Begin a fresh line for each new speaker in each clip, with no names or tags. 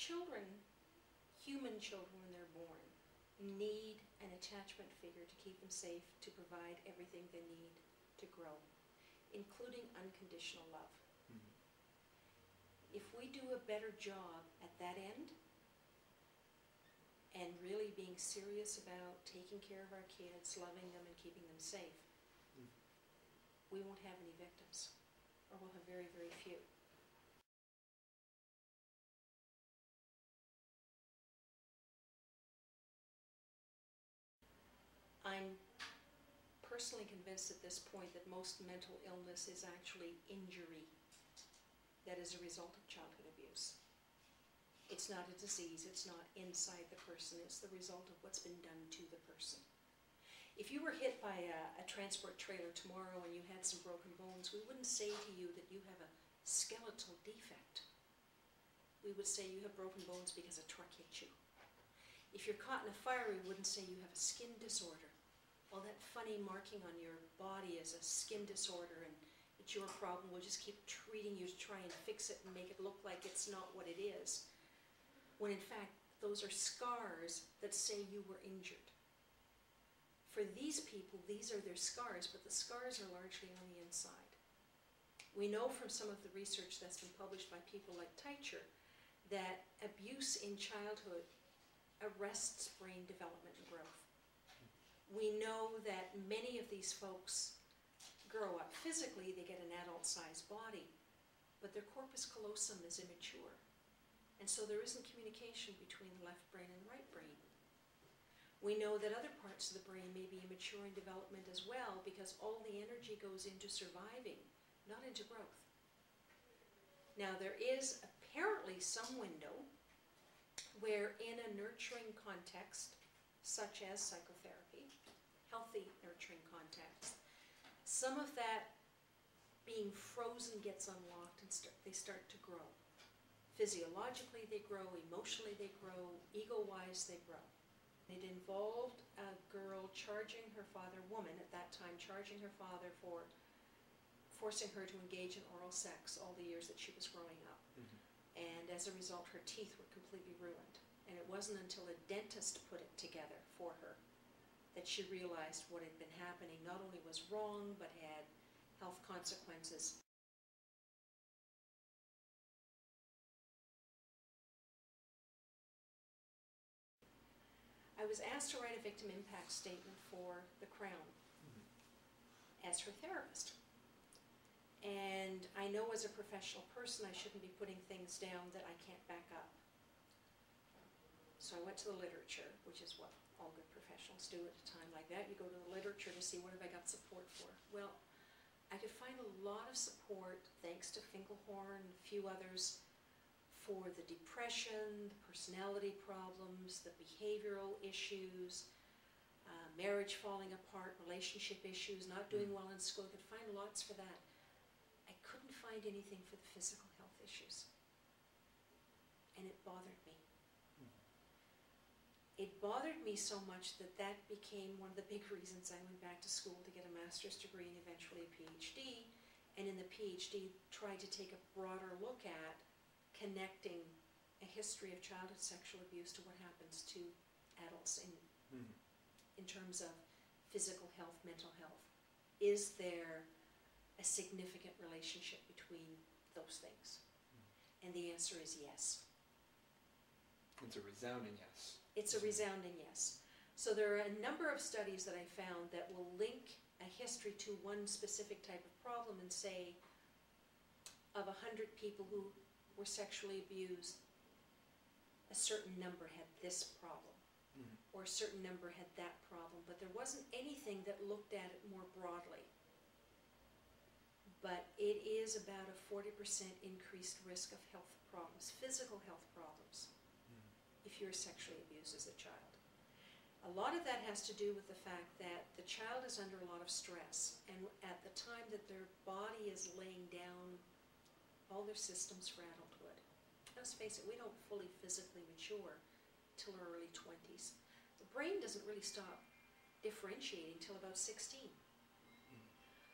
children, human children when they're born, need an attachment figure to keep them safe, to provide everything they need to grow, including unconditional love. If we do a better job at that end, and really being serious about taking care of our kids, loving them and keeping them safe, we won't have any victims, or we'll have very, very few. I'm personally convinced at this point that most mental illness is actually injury that is a result of childhood abuse. It's not a disease, it's not inside the person, it's the result of what's been done to the person. If you were hit by a transport trailer tomorrow and you had some broken bones, we wouldn't say to you that you have a skeletal defect. We would say you have broken bones because a truck hit you. If you're caught in a fire, we wouldn't say you have a skin disorder. Well, that funny marking on your body is a skin disorder and it's your problem. We'll just keep treating you to try and fix it and make it look like it's not what it is. When in fact, those are scars that say you were injured. For these people, these are their scars, but the scars are largely on the inside. We know from some of the research that's been published by people like Teicher that abuse in childhood arrests brain development and growth. We know that many of these folks grow up physically, they get an adult-sized body, but their corpus callosum is immature. And so there isn't communication between the left brain and the right brain. We know that other parts of the brain may be immature in development as well because all the energy goes into surviving, not into growth. Now there is apparently some window where in a nurturing context, such as psychotherapy, healthy nurturing context, some of that being frozen gets unlocked and they start to grow. Physiologically they grow, emotionally they grow, ego-wise they grow. It involved a girl charging her father, woman at that time, charging her father for forcing her to engage in oral sex all the years that she was growing up. And as a result, her teeth were completely ruined. And it wasn't until a dentist put it together for her that she realized what had been happening not only was wrong, but had health consequences. I was asked to write a victim impact statement for the Crown as her therapist. And I know as a professional person I shouldn't be putting things down that I can't back up. So I went to the literature, which is what all good professionals do at a time like that. You go to the literature to see what have I got support for. Well, I could find a lot of support, thanks to Finkelhorn and a few others, for the depression, the personality problems, the behavioral issues, marriage falling apart, relationship issues, not doing well in school. I could find lots for that. I couldn't find anything for the physical health issues. And it bothered me. It bothered me so much that that became one of the big reasons I went back to school to get a master's degree and eventually a PhD, and in the PhD tried to take a broader look at connecting a history of childhood sexual abuse to what happens to adults in terms of physical health, mental health. Is there a significant relationship between those things? And the answer is yes.
It's a resounding yes.
It's a resounding yes. So there are a number of studies that I found that will link a history to one specific type of problem and say, of 100 people who were sexually abused, a certain number had this problem, or a certain number had that problem, but there wasn't anything that looked at it more broadly. But it is about a 40% increased risk of health problems, physical health problems, if you're sexually abused as a child. A lot of that has to do with the fact that the child is under a lot of stress, and at the time that their body is laying down all their systems for adulthood. Let's face it, we don't fully physically mature till our early 20s. The brain doesn't really stop differentiating till about 16.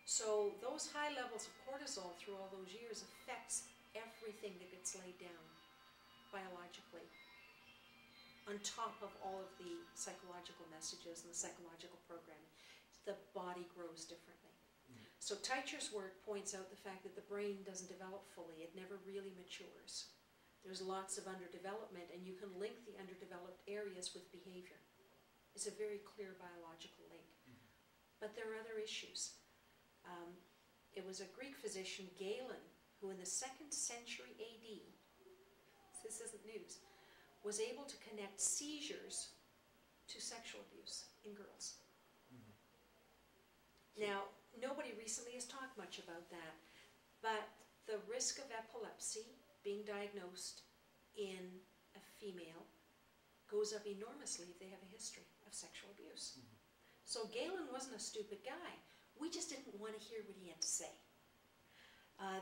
So those high levels of cortisol through all those years affects everything that gets laid down. biologically, on top of all of the psychological messages and the psychological programming. The body grows differently. So Teicher's work points out the fact that the brain doesn't develop fully. It never really matures. There's lots of underdevelopment, and you can link the underdeveloped areas with behavior. It's a very clear biological link. But there are other issues. It was a Greek physician, Galen, who in the 2nd century AD, this isn't news, was able to connect seizures to sexual abuse in girls. Now, nobody recently has talked much about that, but the risk of epilepsy being diagnosed in a female goes up enormously if they have a history of sexual abuse. So Galen wasn't a stupid guy. We just didn't want to hear what he had to say.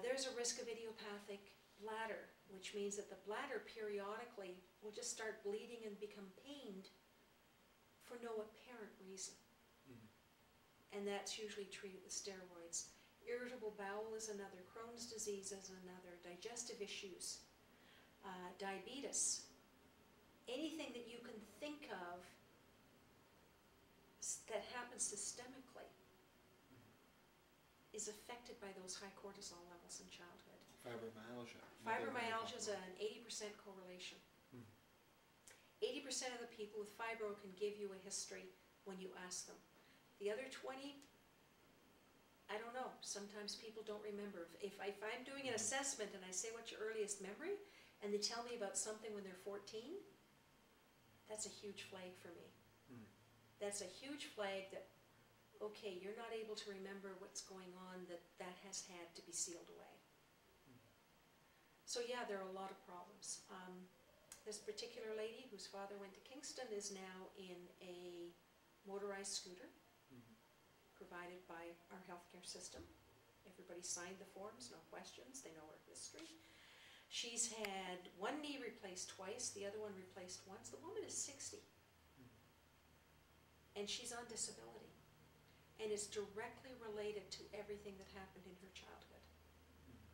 There's a risk of idiopathic bladder, which means that the bladder periodically will just start bleeding and become pained for no apparent reason. And that's usually treated with steroids. Irritable bowel is another, Crohn's disease is another, digestive issues, diabetes. Anything that you can think of that happens systemically is affected by those high cortisol levels in childhood.
Fibromyalgia.
Fibromyalgia is an 80% correlation. 80% of the people with fibro can give you a history when you ask them. The other 20, I don't know. Sometimes people don't remember. If I'm doing an assessment and I say what's your earliest memory, and they tell me about something when they're 14, that's a huge flag for me. That's a huge flag that, okay, you're not able to remember what's going on, that has had to be sealed away. So yeah, there are a lot of problems. This particular lady whose father went to Kingston is now in a motorized scooter provided by our healthcare system. Everybody signed the forms, no questions, they know her history. She's had one knee replaced twice, the other one replaced once. The woman is 60. And she's on disability. And it's directly related to everything that happened in her childhood.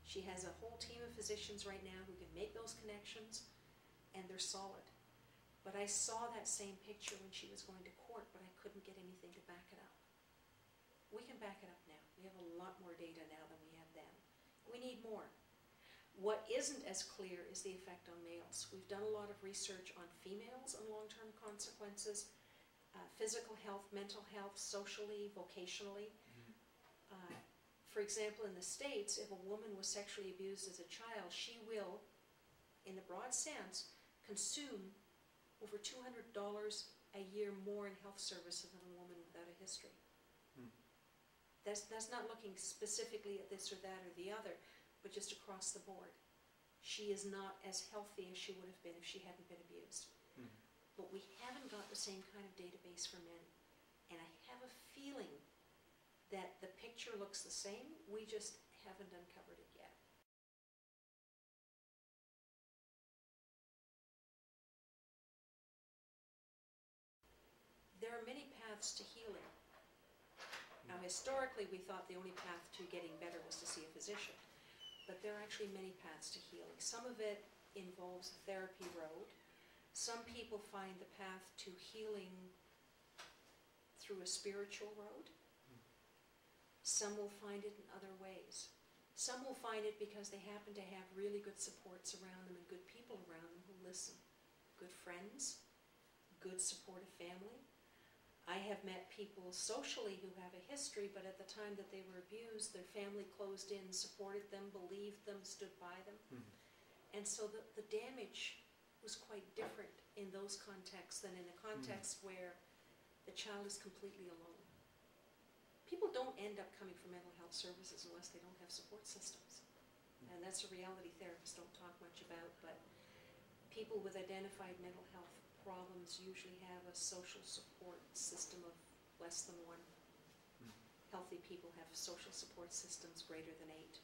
She has a whole team of physicians right now who can make those connections, and they're solid. But I saw that same picture when she was going to court, but I couldn't get anything to back it up. We can back it up now. We have a lot more data now than we had then. We need more. What isn't as clear is the effect on males. We've done a lot of research on females and long-term consequences, physical health, mental health, socially, vocationally. For example, in the States, if a woman was sexually abused as a child, she will, in the broad sense, consume over $200 a year more in health services than a woman without a history. That's not looking specifically at this or that or the other, but just across the board. She is not as healthy as she would have been if she hadn't been abused. But we haven't got the same kind of database for men. And I have a feeling that the picture looks the same, we just haven't uncovered it yet. There are many paths to healing. Now, historically, we thought the only path to getting better was to see a physician. But there are actually many paths to healing. Some of it involves a therapy road. Some people find the path to healing through a spiritual road. Some will find it in other ways. Some will find it because they happen to have really good supports around them and good people around them who listen. Good friends, good supportive family. I have met people socially who have a history, but at the time that they were abused, their family closed in, supported them, believed them, stood by them. And so the damage was quite different in those contexts than in a context where the child is completely alone. People don't end up coming for mental health services unless they don't have support systems. And that's a reality therapists don't talk much about, but people with identified mental health problems usually have a social support system of less than 1. Healthy people have social support systems greater than 8.